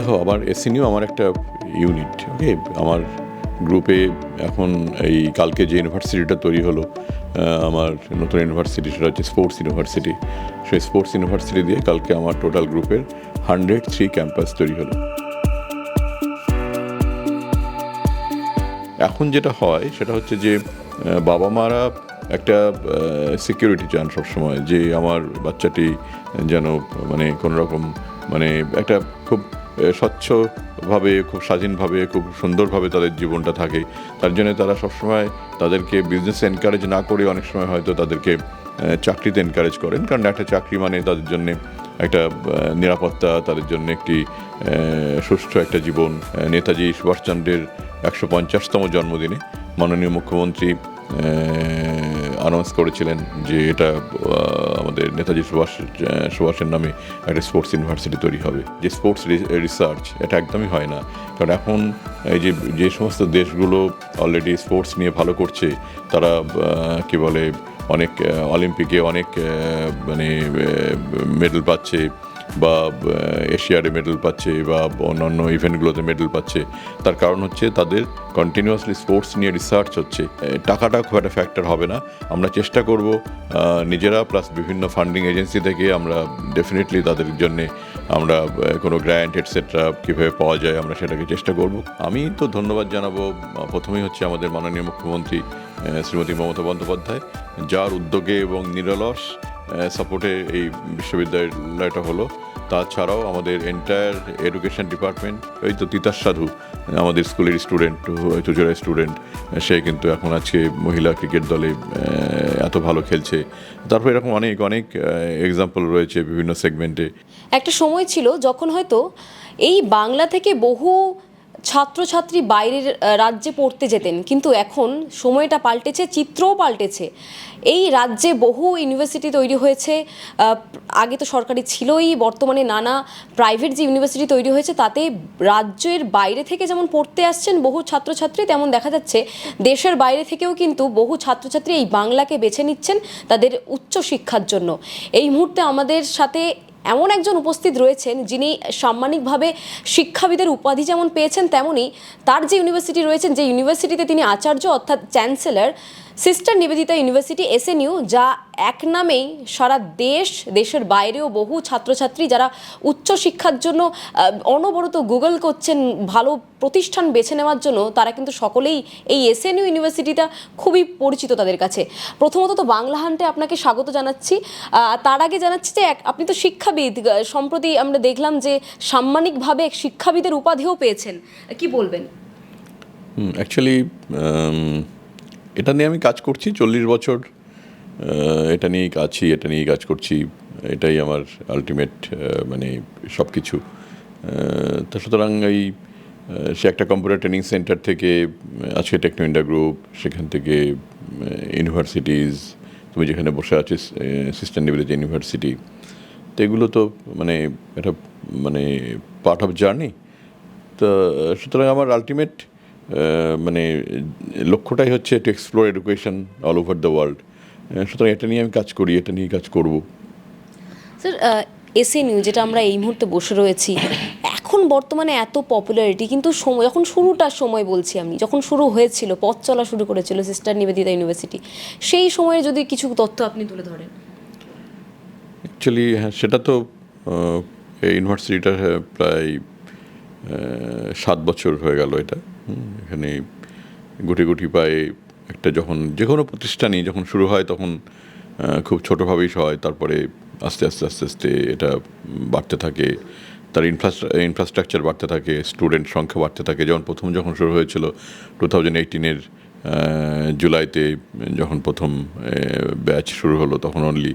দেখো, আমার এসএনইউ আমার একটা ইউনিট। ওকে, আমার গ্রুপে এখন এই কালকে যে ইউনিভার্সিটিটা তৈরি হলো, আমার নতুন ইউনিভার্সিটি, সেটা হচ্ছে স্পোর্টস ইউনিভার্সিটি। সেই স্পোর্টস ইউনিভার্সিটি দিয়ে কালকে আমার টোটাল গ্রুপের 103 ক্যাম্পাস তৈরি হলো। এখন যেটা হয় সেটা হচ্ছে যে বাবা মারা একটা সিকিউরিটি চান সবসময়, যে আমার বাচ্চাটি যেন মানে কোনো রকম মানে একটা খুব স্বচ্ছভাবে, খুব স্বাধীনভাবে, খুব সুন্দরভাবে তাদের জীবনটা থাকে। তার জন্য তারা সবসময় তাদেরকে বিজনেসে এনকারেজ না করে অনেক সময় হয়তো তাদেরকে চাকরিতে এনকারেজ করেন, কারণ একটা চাকরি মানে তাদের জন্যে একটা নিরাপত্তা, তাদের জন্য একটি সুষ্ঠু একটা জীবন। নেতাজি সুভাষচন্দ্রের 150তম জন্মদিনে মাননীয় মুখ্যমন্ত্রী অ্যানাউন্স করেছিলেন যে এটা আমাদের নেতাজি সুভাষের নামে একটা স্পোর্টস ইউনিভার্সিটি তৈরি হবে। যে স্পোর্টস রিসার্চ, এটা একদমই হয় না, কারণ এখন এই যে সমস্ত দেশগুলো অলরেডি স্পোর্টস নিয়ে ভালো করছে, তারা কী বলে অনেক অলিম্পিকে অনেক মানে মেডেল পাচ্ছে, বা এশিয়াডে মেডেল পাচ্ছে, বা অন্যান্য ইভেন্টগুলোতে মেডেল পাচ্ছে। তার কারণ হচ্ছে তাদের কন্টিনিউয়াসলি স্পোর্টস নিয়ে রিসার্চ হচ্ছে। টাকাটা খুব একটা ফ্যাক্টর হবে না। আমরা চেষ্টা করব নিজেরা, প্লাস বিভিন্ন ফান্ডিং এজেন্সি থেকে আমরা ডেফিনেটলি তাদের জন্যে আমরা কোনো গ্র্যান্ট এটসেট্রা কীভাবে পাওয়া যায় আমরা সেটাকে চেষ্টা করব। আমি তো ধন্যবাদ জানাবো প্রথমেই হচ্ছে আমাদের মাননীয় মুখ্যমন্ত্রী শ্রীমতী মমতা বন্দ্যোপাধ্যায়, যার উদ্যোগে এবং নিরলস সাপোর্টে এই বিশ্ববিদ্যালয়টা হলো। তাছাড়াও আমাদের এন্টায়ার এডুকেশন ডিপার্টমেন্ট, এই তো তিতাস সাধু আমাদের স্কুলের স্টুডেন্ট, চুচুড়ার স্টুডেন্ট, সে কিন্তু এখন আজকে মহিলা ক্রিকেট দলে এত ভালো খেলছে। তারপর এরকম অনেক অনেক এক্সাম্পল রয়েছে বিভিন্ন সেগমেন্টে। একটা সময় ছিল যখন হয়তো এই বাংলা থেকে বহু ছাত্রছাত্রী বাইরের রাজ্যে পড়তে যেতেন, কিন্তু এখন সময়টা পাল্টেছে, চিত্রও পাল্টেছে। এই রাজ্যে বহু ইউনিভার্সিটি তৈরি হয়েছে। আগে তো সরকারি ছিলই, বর্তমানে নানা প্রাইভেট যে ইউনিভার্সিটি তৈরি হয়েছে, তাতে রাজ্যের বাইরে থেকে যেমন পড়তে আসছেন বহু ছাত্রছাত্রী, তেমন দেখা যাচ্ছে দেশের বাইরে থেকেও কিন্তু বহু ছাত্রছাত্রী এই বাংলাকে বেছে নিচ্ছেন তাদের উচ্চশিক্ষার জন্য। এই মুহূর্তে আমাদের সাথে এমন একজন উপস্থিত রয়েছেন যিনি সাম্মানিকভাবে শিক্ষাবিদের উপাধি যেমন পেয়েছেন, তেমনই তার যে ইউনিভার্সিটি রয়েছেন, যে ইউনিভার্সিটিতে তিনি আচার্য অর্থাৎ চ্যান্সেলর, সিস্টার নিবেদিতা ইউনিভার্সিটি এসএনইউ, যা এক নামেই সারা দেশের বাইরেও বহু ছাত্রছাত্রী যারা উচ্চশিক্ষার জন্য অনবরত গুগল করছেন ভালো প্রতিষ্ঠান বেছে নেওয়ার জন্য, তারা কিন্তু সকলেই এই এসএনইউ ইউনিভার্সিটিটা খুবই পরিচিত তাদের কাছে। প্রথমত তো বাংলা হান্টে আপনাকে স্বাগত জানাচ্ছি। তার আগে জানাচ্ছি যে আপনি তো শিক্ষাবিদ, সম্প্রতি আমরা দেখলাম যে সাম্মানিকভাবে শিক্ষাবিদের উপাধিও পেয়েছেন, কি বলবেন? অ্যাকচুয়ালি এটা নিয়ে আমি কাজ করছি 40 বছর, এটা নিয়েই কাজ করছি। এটাই আমার আলটিমেট মানে সব কিছু। তা সুতরাং সে একটা কম্পিউটার ট্রেনিং সেন্টার থেকে আজকে টেকনো ইন্ডিয়া গ্রুপ, সেখান থেকে ইউনিভার্সিটিজ, তুমি যেখানে বসে আছিস সিস্টার নিবেদিতা ইউনিভার্সিটি, তো এগুলো তো মানে এটা মানে পার্ট অফ জার্নি। তো সুতরাং আমার আলটিমেট মানে লক্ষ্যটাই হচ্ছে to explore education all over the world. সুতরাং এটা নিয়ে আমি কাজ করি, এটা নিয়ে কাজ করব। স্যার, এসএনইউ যেটা আমরা এই মুহূর্তে বসে রয়েছি, এখন বর্তমানে এত পপুলারিটি, কিন্তু সময় যখন শুরুটার সময় বলছি আমি, যখন শুরু হয়েছিল, পথ চলা শুরু করেছিল সিস্টার নিবেদিতা ইউনিভার্সিটি, সেই সময়ে যদি কিছু তথ্য আপনি তুলে ধরেন। অ্যাকচুয়ালি হ্যাঁ, সেটা তো এই ইউনিভার্সিটিটা প্রায় 7 বছর হয়ে গেল। এটা এখানে গুটি গুটি পায়ে একটা, যখন যে কোনো প্রতিষ্ঠানই যখন শুরু হয় তখন খুব ছোটোভাবেই হয়, তারপরে আস্তে আস্তে আস্তে আস্তে এটা বাড়তে থাকে, তার ইনফ্রাস্ট্রাকচার বাড়তে থাকে, স্টুডেন্ট সংখ্যা বাড়তে থাকে। যখন শুরু হয়েছিল 2018-এর জুলাইতে, যখন প্রথম ব্যাচ শুরু হলো, তখন অনলি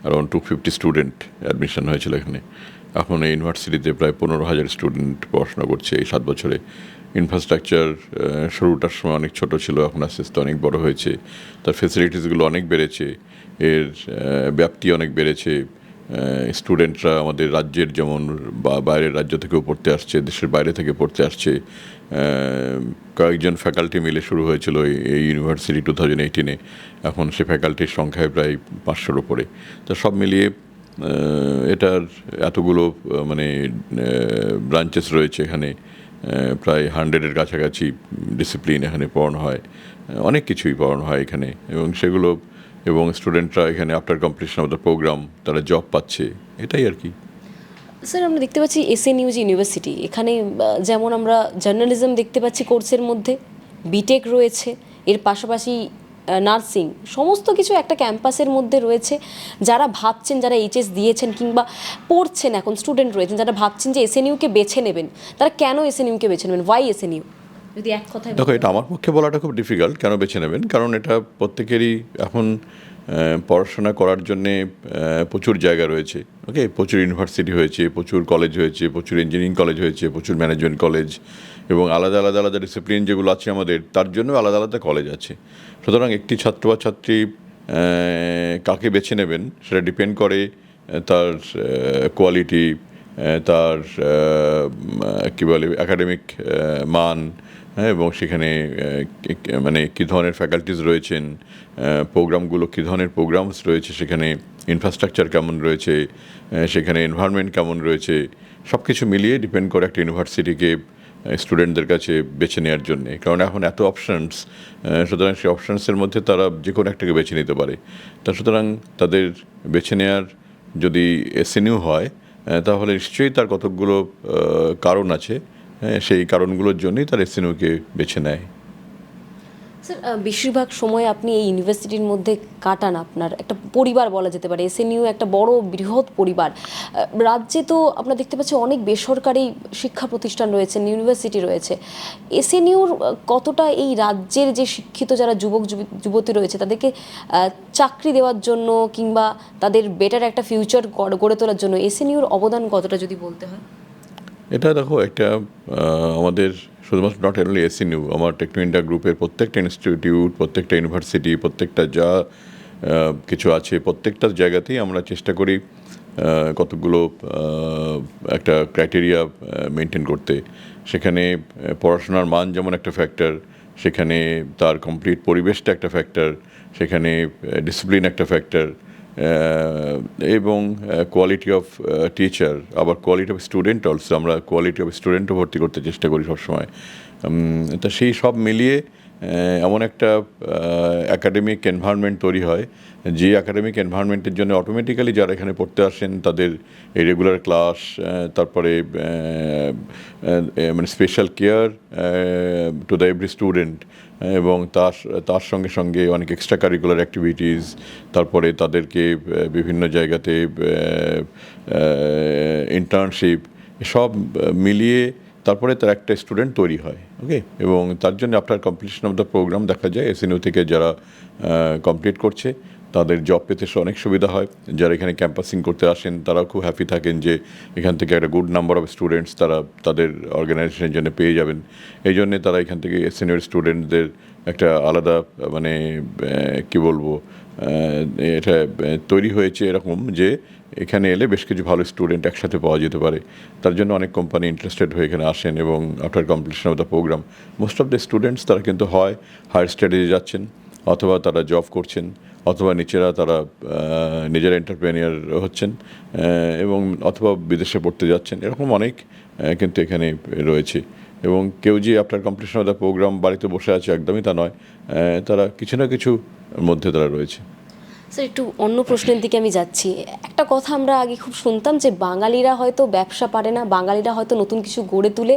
অ্যারাউন্ড 250 স্টুডেন্ট অ্যাডমিশন হয়েছিল এখানে। এখন এই ইউনিভার্সিটিতে প্রায় 15,000 স্টুডেন্ট পড়াশোনা করছে এই 7 বছরে। ইনফ্রাস্ট্রাকচার শুরুটার সময় অনেক ছোট ছিল, এখন আস্তে আস্তে অনেক বড় হয়েছে, তার ফেসিলিটিসগুলো অনেক বেড়েছে, এর ব্যাপ্তি অনেক বেড়েছে। স্টুডেন্টরা আমাদের রাজ্যের যেমন বা বাইরের রাজ্য থেকেও পড়তে আসছে, দেশের বাইরে থেকে পড়তে আসছে। কয়েকজন ফ্যাকাল্টি মিলে শুরু হয়েছিল এই ইউনিভার্সিটি 2018-এ, এখন সে ফ্যাকাল্টির সংখ্যায় প্রায় 500-র উপরে। তো সব মিলিয়ে এটার এতগুলো মানে ব্রাঞ্চেস রয়েছে এখানে, প্রায় 100-এর কাছাকাছি ডিসিপ্লিন এখানে পড়ানো হয়, অনেক কিছুই পড়ানো হয় এখানে, এবং সেগুলো এবং স্টুডেন্টরা এখানে after completion of the program তারা জব পাচ্ছে, এটাই আর কি। স্যার আমরা দেখতে পাচ্ছি এসএনইউজি ইউনিভার্সিটি, এখানে যেমন আমরা জার্নালিজম দেখতে পাচ্ছি কোর্সের মধ্যে, বিটেক রয়েছে, এর পাশাপাশি নার্সিং, সমস্ত কিছু একটা ক্যাম্পাসের মধ্যে রয়েছে। যারা ভাবছেন, যারা এইচএস দিয়েছেন কিংবা পড়ছেন, এখন স্টুডেন্ট রয়েছেন যারা ভাবছেন যে এসএনইউকে বেছে নেবেন, তারা কেন এসএনইউকে বেছে নেবেন, ওয়াই এসএনইউ, যদি এক কথায় দেখো, এটা আমার পক্ষে বলাটা খুব ডিফিকাল্ট কেন বেছে নেবেন, কারণ এটা প্রত্যেকেরই এখন পড়াশোনা করার জন্যে প্রচুর জায়গা রয়েছে। ওকে, প্রচুর ইউনিভার্সিটি হয়েছে, প্রচুর কলেজ হয়েছে, প্রচুর ইঞ্জিনিয়ারিং কলেজ হয়েছে, প্রচুর ম্যানেজমেন্ট কলেজ, এবং আলাদা আলাদা আলাদা ডিসিপ্লিন যেগুলো আছে আমাদের, তার জন্য আলাদা আলাদা কলেজ আছে। সুতরাং একটি ছাত্র বা ছাত্রী কাকে বেছে নেবেন সেটা ডিপেন্ড করে তার কোয়ালিটি, তার কী বলে একাডেমিক মান, হ্যাঁ, এবং সেখানে মানে কী ধরনের ফ্যাকাল্টিস রয়েছেন, প্রোগ্রামগুলো কী ধরনের প্রোগ্রামস রয়েছে, সেখানে ইনফ্রাস্ট্রাকচার কেমন রয়েছে, সেখানে এনভায়রনমেন্ট কেমন রয়েছে, সব কিছু মিলিয়ে ডিপেন্ড করে একটা ইউনিভার্সিটিকে স্টুডেন্টদের কাছে বেছে নেওয়ার জন্যে। কারণ এখন এত অপশানস, সুতরাং সেই অপশানসের মধ্যে তারা যে কোনো একটাকে বেছে নিতে পারে। তা সুতরাং তাদের বেছে নেওয়ার যদি এসএনইউ হয়, তাহলে নিশ্চয়ই তার কতকগুলো কারণ আছে, সেই কারণগুলোর জন্যই তার এসএনইউকে বেছে নেয়। স্যার বেশিরভাগ সময় আপনি এই ইউনিভার্সিটির মধ্যে কাটান, আপনার একটা পরিবার বলা যেতে পারে, এসএনইউ একটা বড় বৃহৎ পরিবার। রাজ্যে তো আমরা দেখতে পাচ্ছি অনেক বেসরকারি শিক্ষা প্রতিষ্ঠান রয়েছে, ইউনিভার্সিটি রয়েছে। এসএনইউর কতটা এই রাজ্যের যে শিক্ষিত যারা যুবক যুবতী রয়েছে তাদেরকে চাকরি দেওয়ার জন্য কিংবা তাদের বেটার একটা ফিউচার গড়ে তোলার জন্য এসএনইউর অবদান কতটা যদি বলতে হয়? এটা দেখো, একটা আমাদের শুধুমাত্র নট অনলি এসএনইউ, আমার টেকনো ইন্ডিয়া গ্রুপের প্রত্যেকটা ইনস্টিটিউট, প্রত্যেকটা ইউনিভার্সিটি, প্রত্যেকটা যা কিছু আছে, প্রত্যেকটা জায়গাতেই আমরা চেষ্টা করি কতগুলো একটা ক্রাইটেরিয়া মেনটেন করতে। সেখানে পড়াশোনার মান যেমন একটা ফ্যাক্টর, সেখানে তার কমপ্লিট পরিবেশটা একটা ফ্যাক্টর, সেখানে ডিসিপ্লিন একটা ফ্যাক্টর, এবং কোয়ালিটি অফ টিচার, আবার কোয়ালিটি অফ স্টুডেন্ট অলসো। আমরা কোয়ালিটি অফ স্টুডেন্টও ভর্তি করতে চেষ্টা করি সবসময়। তা সেই সব মিলিয়ে এমন একটা অ্যাকাডেমিক এনভায়রনমেন্ট তৈরি হয়, যে অ্যাকাডেমিক এনভায়রনমেন্টের জন্য অটোমেটিক্যালি যারা এখানে পড়তে আসেন তাদের এই রেগুলার ক্লাস, তারপরে মানে special care to the every student, এবং তার সঙ্গে সঙ্গে অনেক এক্সট্রা কারিকুলার অ্যাক্টিভিটিস, তারপরে তাদেরকে বিভিন্ন জায়গাতে ইন্টার্নশিপ, সব মিলিয়ে তারপরে তার একটা স্টুডেন্ট তৈরি হয়। ওকে, এবং তার জন্য after completion of the program দেখা যায় এসএনইউ থেকে যারা কমপ্লিট করছে তাদের জব পেতে অনেক সুবিধা হয়। যারা এখানে ক্যাম্পাসিং করতে আসেন তারাও খুব হ্যাপি থাকেন যে এখান থেকে একটা গুড নাম্বার অফ স্টুডেন্টস তারা তাদের অর্গানাইজেশনের জন্য পেয়ে যাবেন। এই জন্যে তারা এখান থেকে সিনিয়র স্টুডেন্টদের একটা আলাদা মানে কি বলবো, এটা তৈরি হয়েছে এরকম যে এখানে এলে বেশ কিছু ভালো স্টুডেন্ট একসাথে পাওয়া যেতে পারে। তার জন্য অনেক কোম্পানি ইন্টারেস্টেড হয়ে এখানে আসেন, এবং after completion of the program most of the students তারা কিন্তু হয় হায়ার স্টাডিজে যাচ্ছেন, অথবা তারা জব করছেন, অথবা তারা নিজেরা এন্টারপ্রেনিয়ার হচ্ছেন, এবং অথবা বিদেশে পড়তে যাচ্ছেন। এরকম অনেক কিন্তু এখানে রয়েছে, এবং কেউ যে after completion of the program বাড়িতে বসে আছে একদমই তা নয়, তারা কিছু না কিছু মধ্যে তারা রয়েছে। স্যার একটু অন্য প্রশ্নের দিকে আমি যাচ্ছি। একটা কথা আমরা আগে খুব শুনতাম যে বাঙালিরা হয়তো ব্যবসা পারে না, বাঙালিরা হয়তো নতুন কিছু গড়ে তুলে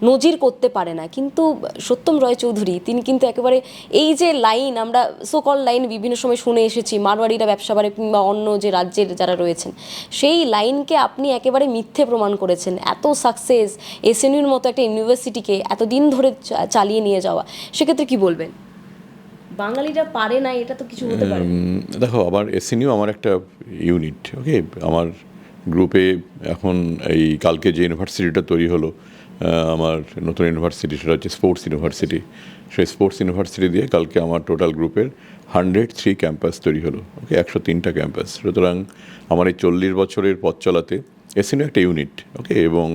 নজির করতে পারে না, কিন্তু সত্যম রায়চৌধুরী তিনি কিন্তু একেবারে এই যে লাইন আমরা সোকল লাইন বিভিন্ন সময় শুনে এসেছি, মারওয়াড়িরা ব্যবসা পারে কিংবা অন্য যে রাজ্যের যারা রয়েছেন, সেই লাইনকে আপনি একেবারে মিথ্যে প্রমাণ করেছেন। এত সাকসেস এসএনইউর মতো একটা ইউনিভার্সিটিকে এতদিন ধরে চালিয়ে নিয়ে যাওয়া, সেক্ষেত্রে কি বলবেন? বাঙালিরা পারে না এটা তো কিছু হতে পারে। দেখো, আমার এসএনইউ আমার একটা ইউনিট। ওকে, আমার গ্রুপে এখন এই কালকে যে ইউনিভার্সিটিটা তৈরি হলো, আমার নতুন ইউনিভার্সিটি, সেটা হচ্ছে স্পোর্টস ইউনিভার্সিটি। সেই স্পোর্টস ইউনিভার্সিটি দিয়ে কালকে আমার টোটাল গ্রুপের 103 ক্যাম্পাস তৈরি হলো। ওকে, 103টা ক্যাম্পাস। সুতরাং আমার এই 40 বছরের পথ চলাতে এসএনইউ একটা ইউনিট। ওকে, এবং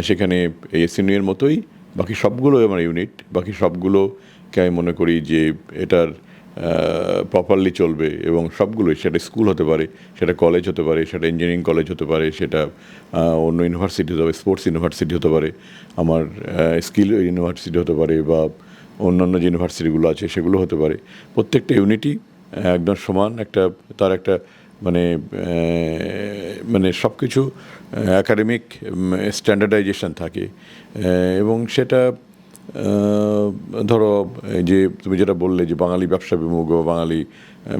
সেখানে এই এসএনইউ এর মতোই বাকি সবগুলো আমার ইউনিট। বাকি সবগুলোকে আমি মনে করি যে এটার প্রপারলি চলবে এবং সবগুলোই, সেটা স্কুল হতে পারে, সেটা কলেজ হতে পারে, সেটা ইঞ্জিনিয়ারিং কলেজ হতে পারে, সেটা অন্য ইউনিভার্সিটি হতে পারে, স্পোর্টস ইউনিভার্সিটি হতে পারে, আমার স্কিল ইউনিভার্সিটি হতে পারে, বা অন্যান্য যে ইউনিভার্সিটিগুলো আছে সেগুলো হতে পারে। প্রত্যেকটা ইউনিটই একদম সমান একটা, তার একটা মানে মানে সব কিছু অ্যাকাডেমিক স্ট্যান্ডার্ডাইজেশন থাকে, এবং সেটা ধরো এই যে তুমি যেটা বললে যে বাঙালি ব্যবসা বিমুখ বা বাঙালি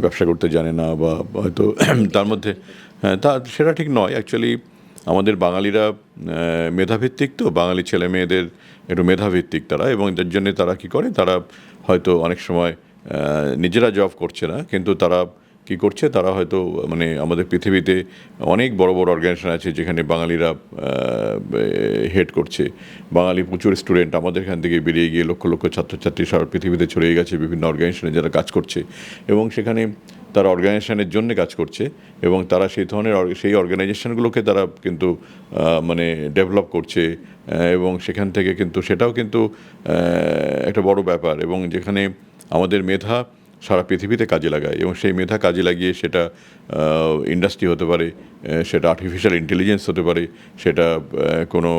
ব্যবসা করতে জানে না, বা হয়তো তার মধ্যে, হ্যাঁ, তা সেটা ঠিক নয়। অ্যাকচুয়ালি আমাদের বাঙালিরা মেধাভিত্তিক, তো বাঙালি ছেলে মেয়েদের একটু মেধাভিত্তিক তারা, এবং যার জন্যে তারা কী করে, তারা হয়তো অনেক সময় নিজেরা জব করছে না, কিন্তু তারা কী করছে, তারা হয়তো মানে আমাদের পৃথিবীতে অনেক বড় বড় অর্গানাইজেশন আছে যেখানে বাঙালিরা হেড করছে। বাঙালি প্রচুর স্টুডেন্ট আমাদের এখান থেকে বেরিয়ে গিয়ে লক্ষ লক্ষ ছাত্রছাত্রী সারা পৃথিবীতে ছড়িয়ে গেছে বিভিন্ন অর্গানাইজেশনে যারা কাজ করছে, এবং সেখানে তারা অর্গানাইজেশনের জন্য কাজ করছে, এবং তারা সেই ধরনের সেই অর্গানাইজেশনগুলোকে তারা কিন্তু মানে ডেভেলপ করছে, এবং সেখান থেকে কিন্তু সেটাও কিন্তু একটা বড় ব্যাপার। এবং যেখানে আমাদের মেধা সারা পৃথিবীতে কাজে লাগায়, এবং সেই মেধা কাজে লাগিয়ে সেটা ইন্ডাস্ট্রি হতে পারে, সেটা আর্টিফিশিয়াল ইন্টেলিজেন্স হতে পারে, সেটা কোনো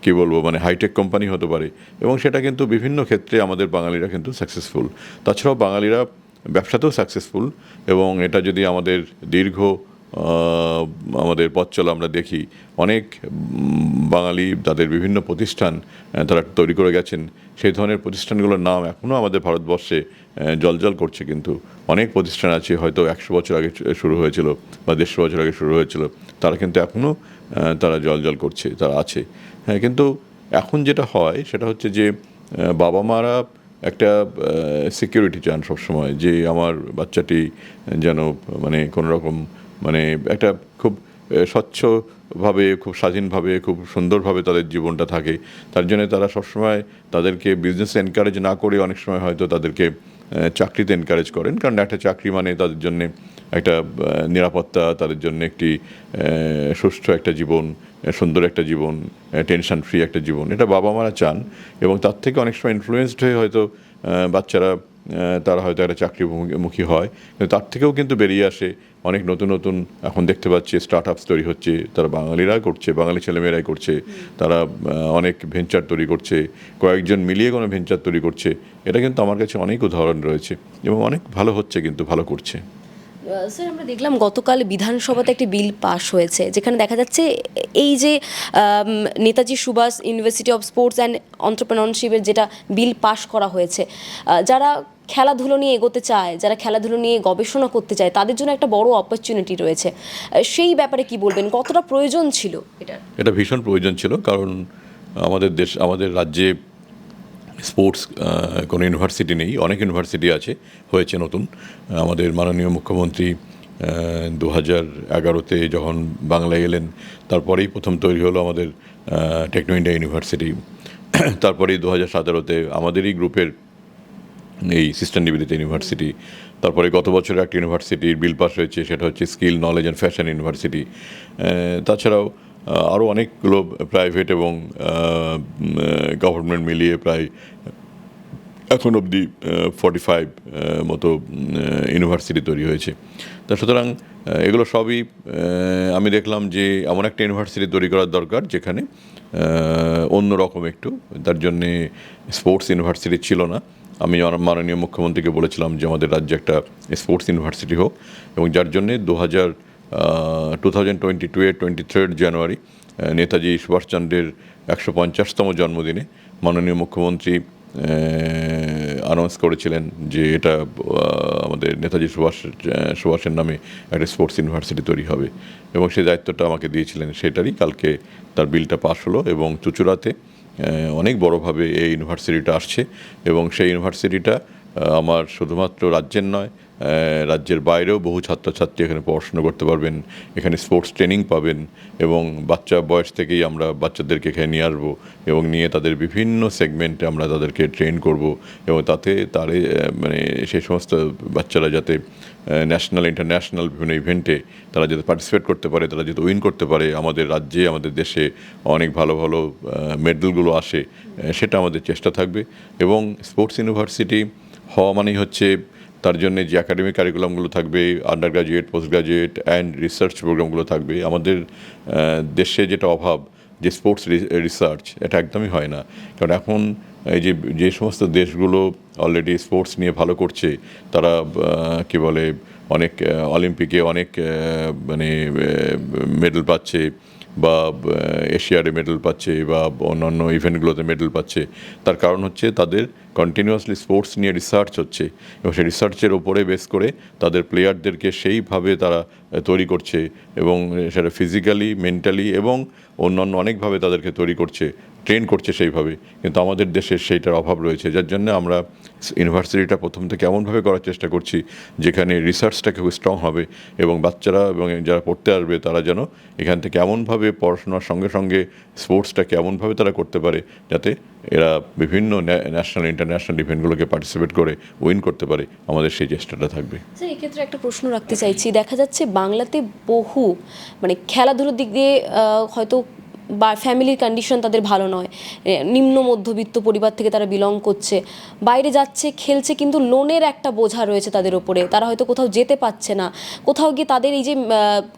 কী বলবো মানে হাইটেক কোম্পানি হতে পারে, এবং সেটা কিন্তু বিভিন্ন ক্ষেত্রে আমাদের বাঙালিরা কিন্তু সাকসেসফুল। তাছাড়াও বাঙালিরা ব্যবসাতেও সাকসেসফুল, এবং এটা যদি আমাদের দীর্ঘ আমাদের পথ চলা আমরা দেখি, অনেক বাঙালি তাদের বিভিন্ন প্রতিষ্ঠান তারা তৈরি করে গেছেন। সেই ধরনের প্রতিষ্ঠানগুলোর নাম এখনও আমাদের ভারতবর্ষে জলজল করছে, কিন্তু অনেক প্রতিষ্ঠান আছে হয়তো 100 বছর আগে শুরু হয়েছিল বা 150 বছর আগে শুরু হয়েছিল, তারা কিন্তু এখনও তারা জলজল করছে, তারা আছে। হ্যাঁ, কিন্তু এখন যেটা হয় সেটা হচ্ছে যে বাবা মারা একটা সিকিউরিটি চান সবসময়, যে আমার বাচ্চাটি যেন মানে কোনো রকম মানে একটা খুব স্বচ্ছভাবে, খুব স্বাধীনভাবে, খুব সুন্দরভাবে তাদের জীবনটা থাকে। তার জন্য তারা সবসময় তাদেরকে বিজনেসে এনকারেজ না করে অনেক সময় হয়তো তাদেরকে চাকরিতে এনকারেজ করেন, কারণ একটা চাকরি মানে তাদের জন্য একটা নিরাপত্তা, তাদের জন্য একটি সুষ্ঠু একটা জীবন, সুন্দর একটা জীবন, টেনশন ফ্রি একটা জীবন, এটা বাবা মারা চান। এবং তার থেকে অনেক সময় ইনফ্লুয়েসড হয়ে হয়তো বাচ্চারা তারা হয়তো একটা চাকরিমুখী হয়, কিন্তু তার থেকেও কিন্তু বেরিয়ে আসে অনেক নতুন নতুন, এখন দেখতে পাচ্ছি স্টার্ট আপস তৈরি হচ্ছে, তারা বাঙালিরা করছে, বাঙালি ছেলেমেয়েরাই করছে, তারা অনেক ভেঞ্চার তৈরি করছে, কয়েকজন মিলিয়ে কোনো ভেঞ্চার তৈরি করছে। এটা কিন্তু আমার কাছে অনেক উদাহরণ রয়েছে, এবং অনেক ভালো হচ্ছে, কিন্তু ভালো করছে। স্যার, আমরা দেখলাম গতকাল বিধানসভাতে একটি বিল পাস হয়েছে, যেখানে দেখা যাচ্ছে এই যে Netaji Subhas university of sports and এন্টারপ্রেনারশিপের যেটা বিল পাস করা হয়েছে, যারা খেলাধুলো নিয়ে এগোতে চায়, যারা খেলাধুলো নিয়ে গবেষণা করতে চায়, তাদের জন্য একটা বড় অপরচুনিটি রয়েছে। সেই ব্যাপারে কি বলবেন, কতটা প্রয়োজন ছিল এটা ভীষণ প্রয়োজন ছিল, কারণ আমাদের রাজ্যে স্পোর্টস কোনো ইউনিভার্সিটি নেই, অনেক ইউনিভার্সিটি আছে, হয়েছে নতুন। আমাদের মাননীয় মুখ্যমন্ত্রী 2011-তে যখন বাংলায় এলেন, তারপরেই প্রথম তৈরি হলো আমাদের টেকনো ইন্ডিয়া ইউনিভার্সিটি। তারপরেই 2017-তে আমাদেরই গ্রুপের এই সিস্টার নিবেদিতা ইউনিভার্সিটি। তারপরে গত বছর একটা ইউনিভার্সিটির বিল পাস হয়েছে, সেটা হচ্ছে skill knowledge and fashion university. তাছাড়াও আরও অনেকগুলো প্রাইভেট এবং গভর্নমেন্ট মিলিয়ে প্রায় এখন অবধি 45 মতো ইউনিভার্সিটি তৈরি হয়েছে। তা সুতরাং এগুলো সবই আমি দেখলাম যে এমন একটা ইউনিভার্সিটি তৈরি করার দরকার যেখানে অন্যরকম একটু, তার জন্যে স্পোর্টস ইউনিভার্সিটি ছিল না। আমি মাননীয় মুখ্যমন্ত্রীকে বলেছিলাম যে আমাদের রাজ্যে একটা স্পোর্টস ইউনিভার্সিটি হোক, এবং যার জন্যে 2022-এর 23 জানুয়ারি নেতাজি সুভাষচন্দ্রের 150তম জন্মদিনে মাননীয় মুখ্যমন্ত্রী অ্যানাউন্স করেছিলেন যে এটা আমাদের নেতাজি সুভাষের নামে একটা স্পোর্টস ইউনিভার্সিটি তৈরি হবে, এবং সেই দায়িত্বটা আমাকে দিয়েছিলেন। সেটারই কালকে তার বিলটা পাস হলো, এবং চুঁচুড়াতে অনেক বড়োভাবে এই ইউনিভার্সিটিটা আসছে। এবং সেই ইউনিভার্সিটিটা আমার শুধুমাত্র রাজ্যের নয়, রাজ্যের বাইরেও বহু ছাত্রছাত্রী এখানে পড়াশোনা করতে পারবেন, এখানে স্পোর্টস ট্রেনিং পাবেন, এবং বাচ্চা বয়স থেকেই আমরা বাচ্চাদেরকে এখানে নিয়ে আসবো, এবং নিয়ে তাদের বিভিন্ন সেগমেন্টে আমরা তাদেরকে ট্রেন করব, এবং তাতে মানে সেই সমস্ত বাচ্চারা যাতে ন্যাশনাল ইন্টারন্যাশনাল বিভিন্ন ইভেন্টে তারা যাতে পার্টিসিপেট করতে পারে, তারা যাতে উইন করতে পারে, আমাদের রাজ্যে আমাদের দেশে অনেক ভালো ভালো মেডেলগুলো আসে, সেটা আমাদের চেষ্টা থাকবে। এবং স্পোর্টস ইউনিভার্সিটি হওয়া মানেই হচ্ছে তার জন্য যে একাডেমিক কারিকুলামগুলো থাকবে, under graduate, post graduate and research প্রোগ্রামগুলো থাকবে। আমাদের দেশে যেটা অভাব, যে স্পোর্টস রিসার্চ, এটা একদমই হয় না। কারণ এখন এই যে সমস্ত দেশগুলো অলরেডি স্পোর্টস নিয়ে ভালো করছে, তারা কী বলে অনেক অলিম্পিকে অনেক মানে মেডেল পাচ্ছে, বা এশিয়াডে মেডেল পাচ্ছে, বা অন্যান্য ইভেন্টগুলোতে মেডেল পাচ্ছে, তার কারণ হচ্ছে তাদের কন্টিনিউয়াসলি স্পোর্টস নিয়ে রিসার্চ হচ্ছে, এবং সেই রিসার্চের ওপরে বেস করে তাদের প্লেয়ারদেরকে সেইভাবে তারা তৈরি করছে, এবং সেটা ফিজিক্যালি, মেন্টালি এবং অন্যান্য অনেকভাবে তাদেরকে তৈরি করছে, ট্রেন করছে সেইভাবে। কিন্তু আমাদের দেশে সেইটার অভাব রয়েছে, যার জন্য আমরা ইউনিভার্সিটিটা প্রথম থেকে এমনভাবে করার চেষ্টা করছি যেখানে রিসার্চটা খুব স্ট্রং হবে, এবং বাচ্চারা এবং যারা পড়তে আসবে তারা যেন এখান থেকে এমনভাবে পড়াশোনার সঙ্গে সঙ্গে স্পোর্টসটাকে এমনভাবে তারা করতে পারে যাতে এরা বিভিন্ন ন্যাশনাল ইন্টারন্যাশনাল ইভেন্টগুলোকে পার্টিসিপেট করে উইন করতে পারে। আমাদের সেই চেষ্টাটা থাকবে। স্যার, এক্ষেত্রে একটা প্রশ্ন রাখতে চাইছি। দেখা যাচ্ছে বাংলাতে বহু মানে খেলাধুলোর দিক দিয়ে হয়তো বা ফ্যামিলির কন্ডিশন তাদের ভালো নয়, নিম্ন মধ্যবিত্ত পরিবার থেকে তারা বিলং করছে, বাইরে যাচ্ছে, খেলছে, কিন্তু লোনের একটা বোঝা রয়েছে তাদের ওপরে, তারা হয়তো কোথাও যেতে পারছে না, কোথাও গিয়ে তাদের এই যে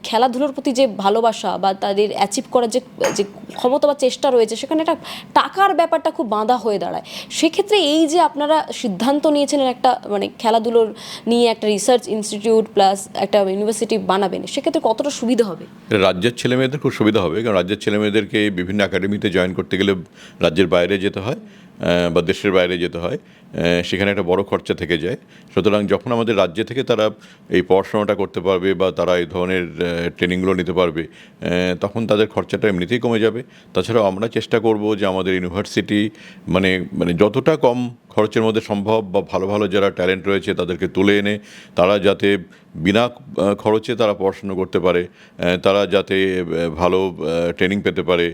খেলাধুলোর প্রতি যে ভালোবাসা বা তাদের অ্যাচিভ করার যে যে ক্ষমতা বা চেষ্টা রয়েছে, সেখানে একটা টাকার ব্যাপারটা খুব বাঁধা হয়ে দাঁড়ায়। সেক্ষেত্রে এই যে আপনারা সিদ্ধান্ত নিয়েছেন একটা মানে খেলাধুলোর নিয়ে একটা রিসার্চ ইনস্টিটিউট প্লাস একটা ইউনিভার্সিটি বানাবেন, সেক্ষেত্রে কতটা সুবিধা হবে? রাজ্যের ছেলেমেয়েদের খুব সুবিধা হবে, কারণ রাজ্যের ছেলেমেয়েদেরকে বিভিন্ন একাডেমিতে জয়েন করতে গেলে রাজ্যের বাইরে যেতে হয় বা দেশের বাইরে যেতে হয়, সেখানে একটা বড় খরচা থেকে যায়। সুতরাং যখন আমাদের রাজ্য থেকে তারা এই পড়াশোনাটা করতে পারবে বা তারা এই ধরনের ট্রেনিংগুলো নিতে পারবে, তখন তাদের খরচাটা এমনিতেই কমে যাবে। তাছাড়াও আমরা চেষ্টা করব যে আমাদের ইউনিভার্সিটি মানে মানে যতটা কম খরচের মধ্যে সম্ভব, বা ভালো ভালো যারা ট্যালেন্ট রয়েছে তাদেরকে তুলে এনে তারা যাতে বিনা খরচে তারা পড়াশুনো করতে পারে, তারা যাতে ভালো ট্রেনিং পেতে পারে,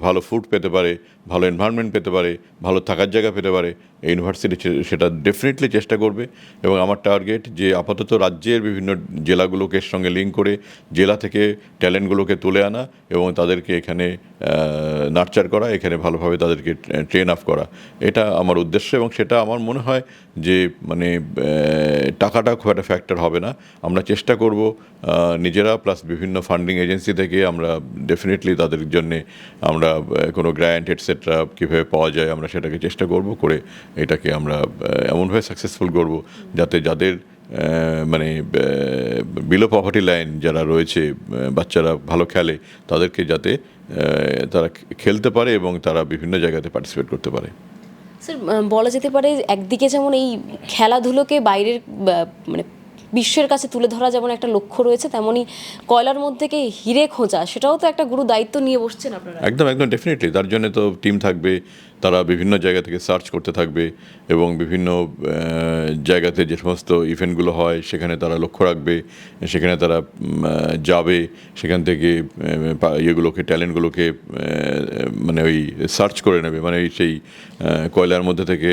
ভালো ফুড পেতে পারে, ভালো এনভায়রনমেন্ট পেতে পারে, ভালো থাকার জায়গা পেতে পারে, এই ইউনিভার্সিটি সেটা ডেফিনেটলি চেষ্টা করবে। এবং আমার টার্গেট যে আপাতত রাজ্যের বিভিন্ন জেলাগুলোকে সঙ্গে লিঙ্ক করে জেলা থেকে ট্যালেন্টগুলোকে তুলে আনা এবং তাদেরকে এখানে নার্চার করা, এখানে ভালোভাবে তাদেরকে ট্রেন আপ করা, এটা আমার উদ্দেশ্য। এবং সেটা আমার মনে হয় যে মানে টাকাটা খুব একটা ফ্যাক্টর হবে না। আমরা চেষ্টা করব নিজেরা প্লাস বিভিন্ন ফান্ডিং এজেন্সি থেকে আমরা ডেফিনেটলি তাদের জন্যে আমরা কোনো গ্র্যান্ট এটসেট্রা কীভাবে পাওয়া যায় আমরা সেটাকে চেষ্টা করব করে এটাকে আমরা এমনভাবে সাকসেসফুল করব যাতে যাদের মানে বিলো পভার্টি লাইন যারা রয়েছে, বাচ্চারা ভালো খেলে, তাদেরকে যাতে তারা খেলতে পারে এবং তারা বিভিন্ন জায়গাতে পার্টিসিপেট করতে পারে। স্যার, বলা যেতে পারে একদিকে যেমন এই খেলাধুলোকে বাইরের মানে বিশ্বের কাছে তুলে ধরা যেমন একটা লক্ষ্য রয়েছে, তেমনই কয়লার মধ্যে থেকে হিরে খোঁজা, সেটাও তো একটা গুরু দায়িত্ব নিয়ে বসছেন আপনারা। একদম একদম ডেফিনেটলি, তার জন্য তো টিম থাকবে, তারা বিভিন্ন জায়গা থেকে সার্চ করতে থাকবে এবং বিভিন্ন জায়গাতে যে সমস্ত ইভেন্টগুলো হয় সেখানে তারা লক্ষ্য রাখবে, সেখানে তারা যাবে, সেখান থেকে ইয়েগুলোকে ট্যালেন্টগুলোকে মানে ওই সার্চ করে নেবে, মানে সেই কয়লার মধ্যে থেকে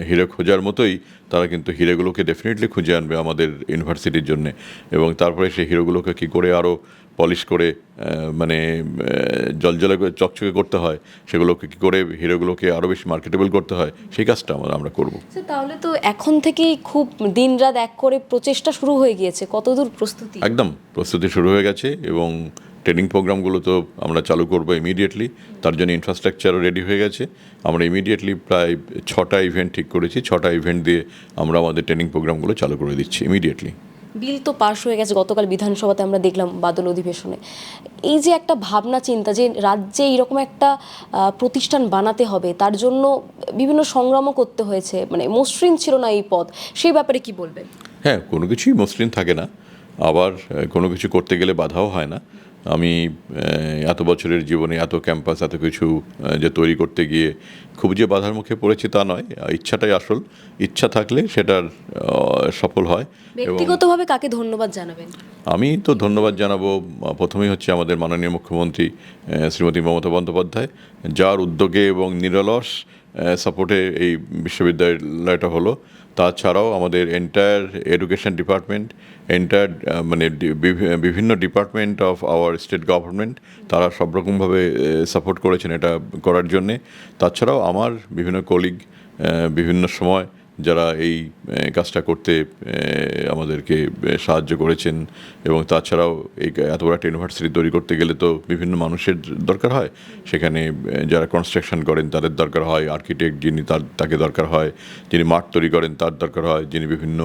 হিরে খোঁজার মতোই তারা কিন্তু হিরেগুলোকে ডেফিনেটলি খুঁজে আনবে আমাদের ইউনিভার্সিটির জন্যে। এবং তারপরে সেই হিরোগুলোকে কী করে আরও পলিশ করে মানে জলজলে করে চকচকে করতে হয়, সেগুলোকে কী করে হিরোগুলোকে আরও বেশি মার্কেটেবল করতে হয়, সেই কাজটা আমরা করব। তাহলে তো এখন থেকেই খুব দিনরাত এক করে প্রচেষ্টা শুরু হয়ে গিয়েছে, কতদূর প্রস্তুতি? একদম প্রস্তুতি শুরু হয়ে গেছে এবং ট্রেনিং প্রোগ্রামগুলো তো আমরা চালু করবো ইমিডিয়েটলি, তার জন্য ইনফ্রাস্ট্রাকচারও রেডি হয়ে গেছে। আমরা ইমিডিয়েটলি প্রায় 6টা ইভেন্ট ঠিক করেছি, 6টা ইভেন্ট দিয়ে আমরা আমাদের ট্রেনিং প্রোগ্রামগুলো চালু করে দিচ্ছি ইমিডিয়েটলি। বিল তো পাশ হয়ে গেছে গতকাল বিধানসভাতে, আমরা দেখলাম বাদল অধিবেশনে। এই যে একটা ভাবনা চিন্তা যে রাজ্যে এইরকম একটা প্রতিষ্ঠান বানাতে হবে, তার জন্য বিভিন্ন সংগ্রামও করতে হয়েছে, মানে মসৃণ ছিল না এই পথ, সেই ব্যাপারে কি বলবেন? হ্যাঁ, কোনো কিছুই মসৃণ থাকে না, আবার কোনো কিছু করতে গেলে বাধাও হয় না। আমি এত বছরের জীবনে এত ক্যাম্পাস এত কিছু যে তৈরি করতে গিয়ে খুব যে বাধার মুখে পড়েছি তা নয়, ইচ্ছাটাই আসল। ইচ্ছা থাকলে সেটার সফল হয়। ব্যক্তিগতভাবে কাকে ধন্যবাদ জানাবেন? আমি তো ধন্যবাদ জানাবো প্রথমেই হচ্ছে আমাদের মাননীয় মুখ্যমন্ত্রী শ্রীমতী মমতা বন্দ্যোপাধ্যায়, যার উদ্যোগে এবং নিরলস সাপোর্টে এই বিশ্ববিদ্যালয়টা হলো। তাছাড়াও আমাদের এন্টায়ার এডুকেশন ডিপার্টমেন্ট, এন্টায়ার মানে বিভিন্ন department of our state government, তারা সব রকমভাবে সাপোর্ট করেছেন এটা করার জন্যে। তাছাড়াও আমার বিভিন্ন কলিগ বিভিন্ন সময় যারা এই কাজটা করতে আমাদেরকে সাহায্য করেছেন। এবং তাছাড়াও এই এত বড় একটা ইউনিভার্সিটি তৈরি করতে গেলে তো বিভিন্ন মানুষের দরকার হয়, সেখানে যারা কনস্ট্রাকশন করেন তাদের দরকার হয়, আর্কিটেক্ট যিনি তাকে দরকার হয়, যিনি মাঠ তৈরি করেন তার দরকার হয়, যিনি বিভিন্ন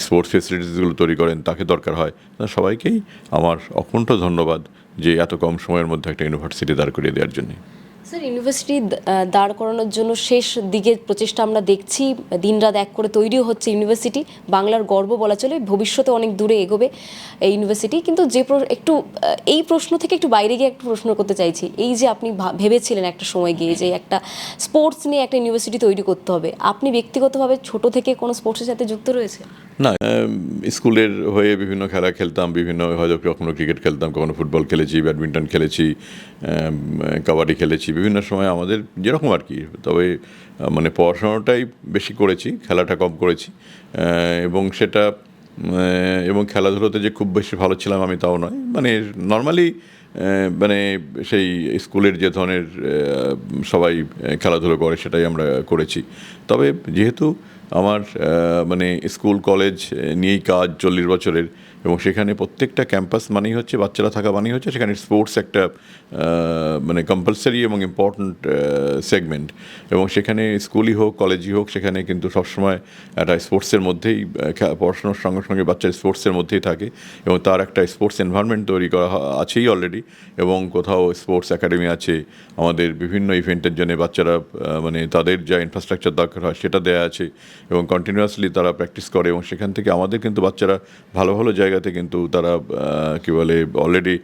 স্পোর্টস ফেসিলিটিসগুলো তৈরি করেন তাকে দরকার হয়। সবাইকেই আমার অকুণ্ঠ ধন্যবাদ যে এত কম সময়ের মধ্যে একটা ইউনিভার্সিটি দাঁড় করিয়ে দেওয়ার জন্য। স্যার, ইউনিভার্সিটি দাঁড় করানোর জন্য শেষ দিকের প্রচেষ্টা আমরা দেখছি, দিনরাত এক করে তৈরিও হচ্ছে ইউনিভার্সিটি, বাংলার গর্ব বলা চলে, ভবিষ্যতে অনেক দূরে এগোবে এই ইউনিভার্সিটি। কিন্তু যে একটু এই প্রশ্ন থেকে একটু বাইরে গিয়ে একটু প্রশ্ন করতে চাইছি, এই যে আপনি ভেবেছিলেন একটা সময় গিয়ে যে একটা স্পোর্টস নিয়ে একটা ইউনিভার্সিটি তৈরি করতে হবে, আপনি ব্যক্তিগতভাবে ছোট থেকে কোনো স্পোর্টসের সাথে যুক্ত রয়েছে? না, স্কুলের হয়ে বিভিন্ন খেলা খেলতাম, বিভিন্ন হয়তো কখনো ক্রিকেট খেলতাম, কখনো ফুটবল খেলেছি, ব্যাডমিন্টন খেলেছি, কাবাডি খেলেছি, বিভিন্ন সময় আমাদের যেরকম আর কি। তবে মানে পড়াশোনাটাই বেশি করেছি, খেলাটা কম করেছি। এবং সেটা এবং খেলাধুলোতে যে খুব বেশি ভালো ছিলাম আমি তাও নয়, মানে নর্মালি মানে সেই স্কুলের যে ধরনের সবাই খেলাধুলো করে সেটাই আমরা করেছি। তবে যেহেতু আমার মানে স্কুল কলেজ নিয়েই কাজ 40 বছরের, এবং সেখানে প্রত্যেকটা ক্যাম্পাস মানেই হচ্ছে বাচ্চারা থাকা মানেই হচ্ছে সেখানে স্পোর্টস একটা মানে কম্পালসারি এবং ইম্পর্ট্যান্ট সেগমেন্ট। এবং সেখানে স্কুলই হোক কলেজই হোক সেখানে কিন্তু সবসময় একটা স্পোর্টসের মধ্যেই পড়াশোনার সঙ্গে সঙ্গে বাচ্চার স্পোর্টসের মধ্যেই থাকে, এবং তার একটা স্পোর্টস এনভায়রনমেন্ট তৈরি করা আছেই অলরেডি। এবং কোথাও স্পোর্টস একাডেমি আছে, আমাদের বিভিন্ন ইভেন্টের জন্য বাচ্চারা মানে তাদের যা ইনফ্রাস্ট্রাকচার দরকার হয় সেটা দেওয়া আছে, এবং কন্টিনিউয়াসলি তারা প্র্যাকটিস করে। এবং সেখান থেকে আমাদের কিন্তু বাচ্চারা ভালো ভালো জায়গাতে কিন্তু তারা কী বলে অলরেডি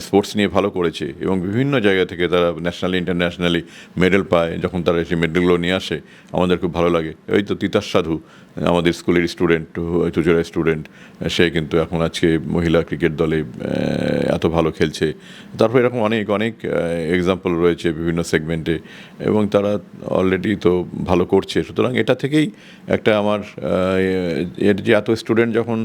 স্পোর্টস নিয়ে ভালো করেছে, এবং বিভিন্ন জায়গা থেকে তারা ন্যাশনালি ইন্টারন্যাশনালি মেডেল পায়। যখন তারা সেই মেডেলগুলো নিয়ে আসে আমাদের খুব ভালো লাগে। ওই তো তিতাস সাধু আমাদের স্কুলের স্টুডেন্ট, চুচুড়ার স্টুডেন্ট, সে কিন্তু এখন আজকে মহিলা ক্রিকেট দলে এত ভালো খেলছে। তারপর এরকম অনেক অনেক এক্সাম্পল রয়েছে বিভিন্ন সেগমেন্টে, এবং তারা অলরেডি তো ভালো করছে। সুতরাং এটা থেকেই একটা আমার এর যে এত স্টুডেন্ট যখন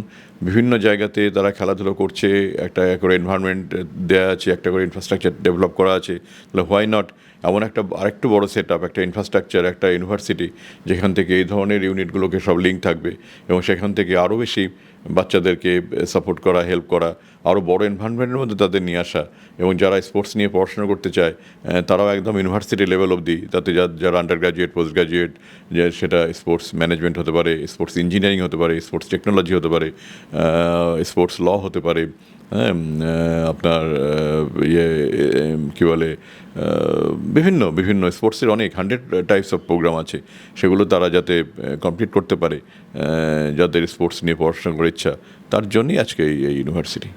বিভিন্ন জায়গাতে তারা খেলাধুলো করছে, একটা করে এনভায়রনমেন্ট দেওয়া আছে, একটা করে ইনফ্রাস্ট্রাকচার ডেভেলপ করা আছে, তাহলে হোয়াই নট এমন একটা আরেকটু বড় সেট আপ, একটা ইনফ্রাস্ট্রাকচার, একটা ইউনিভার্সিটি যেখান থেকে এই ধরনের ইউনিটগুলোকে সব লিঙ্ক থাকবে, এবং সেখান থেকে আরও বেশি বাচ্চাদেরকে সাপোর্ট করা, হেল্প করা, আরও বড় এনভায়রনমেন্টের মধ্যে তাদের নিয়ে আসা। এবং যারা স্পোর্টস নিয়ে পড়াশোনা করতে চায় তারাও একদম ইউনিভার্সিটি লেভেল অবধি, তাতে যারা আন্ডার গ্র্যাজুয়েট, পোস্ট গ্র্যাজুয়েট, যে সেটা স্পোর্টস ম্যানেজমেন্ট হতে পারে, স্পোর্টস ইঞ্জিনিয়ারিং হতে পারে, স্পোর্টস টেকনোলজি হতে পারে, স্পোর্টস ল হতে পারে, হ্যাঁ, আপনার ইয়ে কী বলে বিভিন্ন বিভিন্ন স্পোর্টসের অনেক 100 টাইপস অফ প্রোগ্রাম আছে, সেগুলো তারা যাতে কমপ্লিট করতে পারে, যাদের স্পোর্টস নিয়ে পড়াশোনা করার ইচ্ছা, তার জন্যই আজকে এই ইউনিভার্সিটি।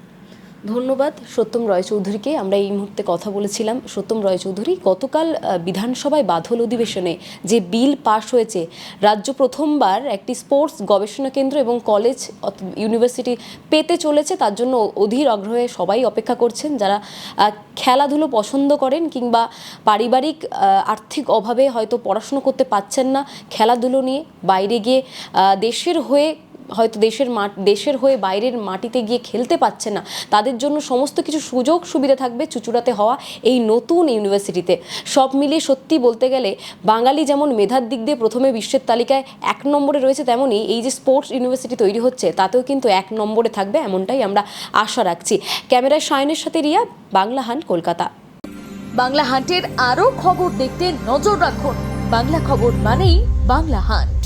ধন্যবাদ সত্যম রায়চৌধুরীকে। আমরা এই মুহূর্তে কথা বলেছিলাম সত্যম রায়চৌধুরী। গতকাল বিধানসভায় বাদল অধিবেশনে যে বিল পাশ হয়েছে, রাজ্য প্রথমবার একটি স্পোর্টস গবেষণা কেন্দ্র এবং কলেজ ইউনিভার্সিটি পেতে চলেছে, তার জন্য অধীর আগ্রহে সবাই অপেক্ষা করছেন। যারা খেলাধুলো পছন্দ করেন কিংবা পারিবারিক আর্থিক অভাবে হয়তো পড়াশুনো করতে পারছেন না, খেলাধুলো নিয়ে বাইরে গিয়ে দেশের হয়ে হয়তো দেশের হয়ে বাইরের মাটিতে গিয়ে খেলতে পারছে না, তাদের জন্য সমস্ত কিছু সুযোগ সুবিধা থাকবে চুঁচুড়াতে হওয়া এই নতুন ইউনিভার্সিটিতে। সব মিলিয়ে সত্যি বলতে গেলে বাঙালি যেমন মেধার দিক দিয়ে প্রথমে বিশ্বের তালিকায় 1 নম্বরে রয়েছে, তেমনই এই যে স্পোর্টস ইউনিভার্সিটি তৈরি হচ্ছে তাতেও কিন্তু 1 নম্বরে থাকবে, এমনটাই আমরা আশা রাখছি। ক্যামেরায় সায়নের সাথে রিয়া, বাংলা হান্ট, কলকাতা। বাংলা হান্টের আরও খবর দেখতে নজর রাখুন। বাংলা খবর মানেই বাংলা হান্ট।